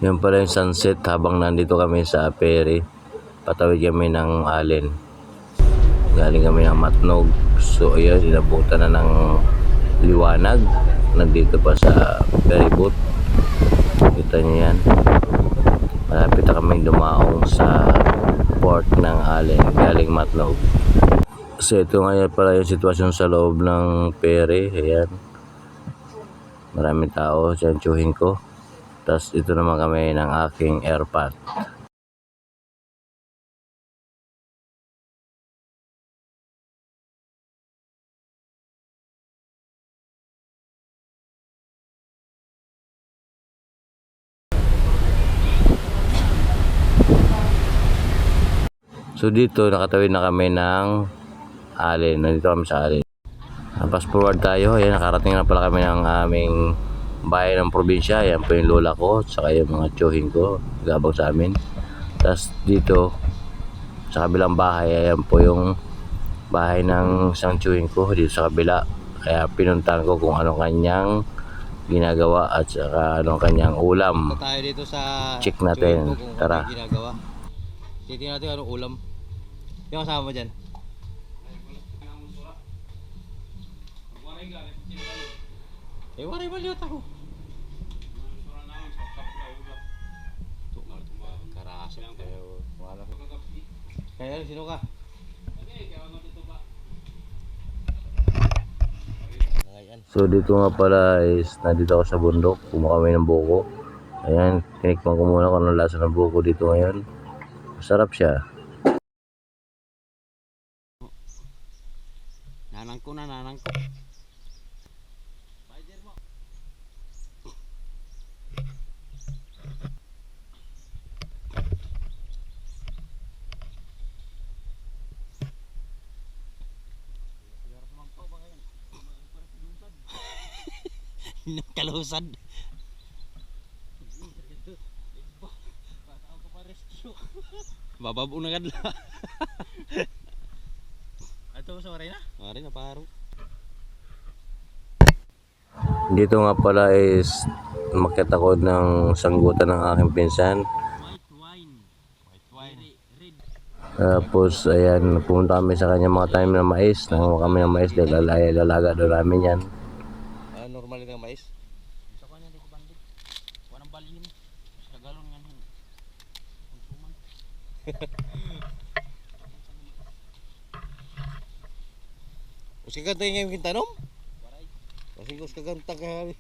Yan pala yung sunset habang nandito kami sa ferry. Patawid kami ng Allen. Galing kami ng Matnog. So ayun, inabutan na ng liwanag. Nandito pa sa ferry boat. Kita niyo yan. Malapit na kami dumaong sa port ng Allen. Galing Matnog. So ito ngayon pala yung sitwasyon sa loob ng ferry. Ayan. Maraming tao. Diyan tsuhin ko. Tapos ito naman kami ng aking airpod. So dito nakatawid na kami ng Allen. Nandito kami sa Allen. Fast forward tayo. Ayan, nakarating na pala kami ng aming bahay ng probinsya. Ayan po yung lola ko. Saka yung mga tsuhin ko. Gabang sa amin. Tapos dito sa kabilang bahay. Ayan po yung bahay ng isang tsuhin ko. Dito sa kabila. Kaya pinuntahan ko kung anong kanyang ginagawa at saka anong kanyang ulam. Tayo dito sa check natin. Tara. Titingnan natin anong ulam. Yung kasama mo dyan. Waray maliot ako. Karasok kayo. Kaya sino ka? So dito nga pala is nandito ako sa bundok. Kumuha kami ng buko. Ayan, tinikman ko muna kung anong lasa ng buko dito ngayon. Masarap siya. Nanang ko. Kalusad. Bababo na kadla. Ato sa waray na? Waray na paro. Dito nga pala is umakyat ako ng sanggutan ng aking pinsan. White wine. Red. Tapos ayan, pumunta kami sa kanya mga tanim ng mais. Nanguha kami ng mais dahil lalaga doon namin yan. Normal yung mais. Sa kanya di ko bandit. Wanang balhin. Sa galon nga nun. Konsuman. Usi ka tayo ngayon kintanom? Waray. Kasi ko usi ka gantang kahali.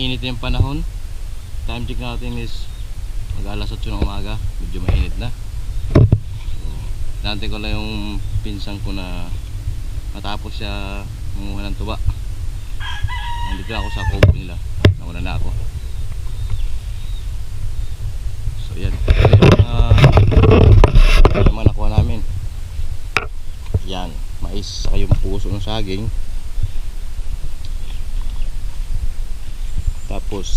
Init yung panahon. Time check natin is mag-alas 8 ng umaga. Medyo mainit na. Dante ko lang yung pinsan ko na matapos siya manguha ng tuba. Nandito ako sa kubo nila. Nauna na ako. So yan. Ito yung mga nakuha namin. Yan. Mais saka yung puso ng saging. Tapos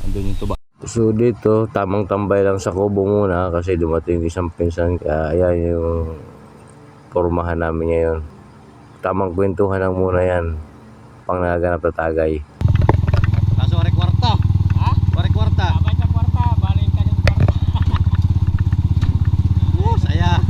andun yung tuba. So dito, tamang tambay lang sa kubo muna kasi dumating isang pinsan. Kaya ayan yung pormahan namin ngayon. Tamang kwentuhan lang muna yan. Pang naganap na tagay. Kaso wari kwarta. Ha? Wari kwarta. Abay sa kwarta. Balik ka yung kwarta. Saya.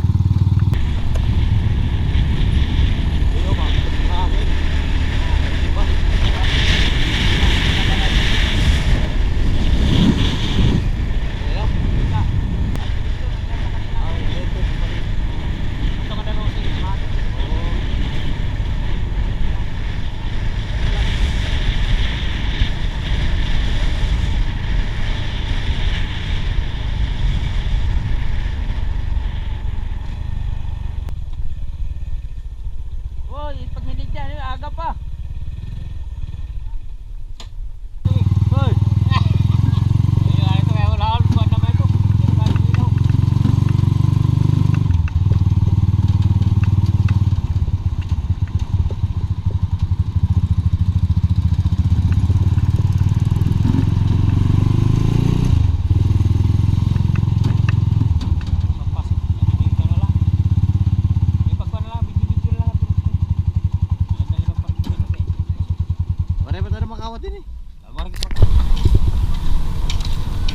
Pare pa tayo makawat din eh.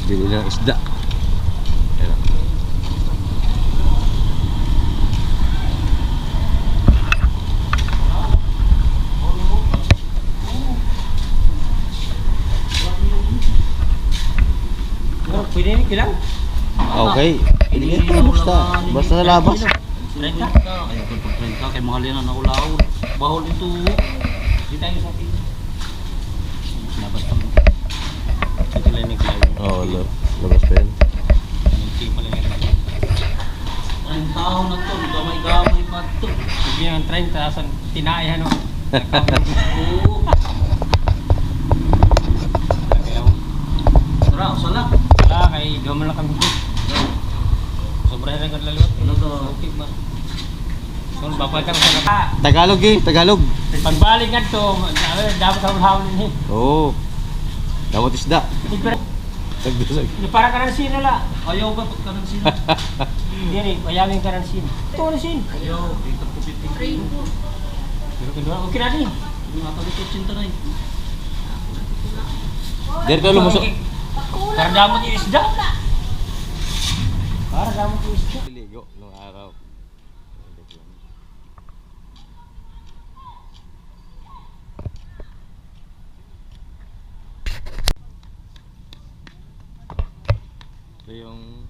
Bili ng isda. Ayan. Pwede ni kilang? Okay. Hindi basta. Basta sa labas. Renta? Ayaw ko pag-renta kay mahal yan ang naulaw. Bahol ito. Di tayo sa akin. Labas pa mo. Ito lang yung kilang. Oo, labas pa yan. Hindi pala yung kilang. 30 taon na to. Gamay-gamay pa to. Sige yung 30. Asan tinayan o. Oo. Tara, usala. Wala, kay gaman lang kami dito. Sobrahan lang kalaliwat. Ano to? Okay ba? So, bapal ka sa naka. Tagalog eh, Tagalog. Pagbalik nga to, dapat ako hawlin eh. Oo. Damot isda. Tagdusag. Para ka ng sino la. Ayaw ba pag ka ng sino? Hindi rin, mayaming ka ng sino. Ito ka ng sino. Ayaw, dito po piting. Pero kung doon, okay na rin. Yung ato dito, cinta na eh. Dito lumusok. Para damot yung isda. Para damot yung isda. Ligo nung araw. Ito yung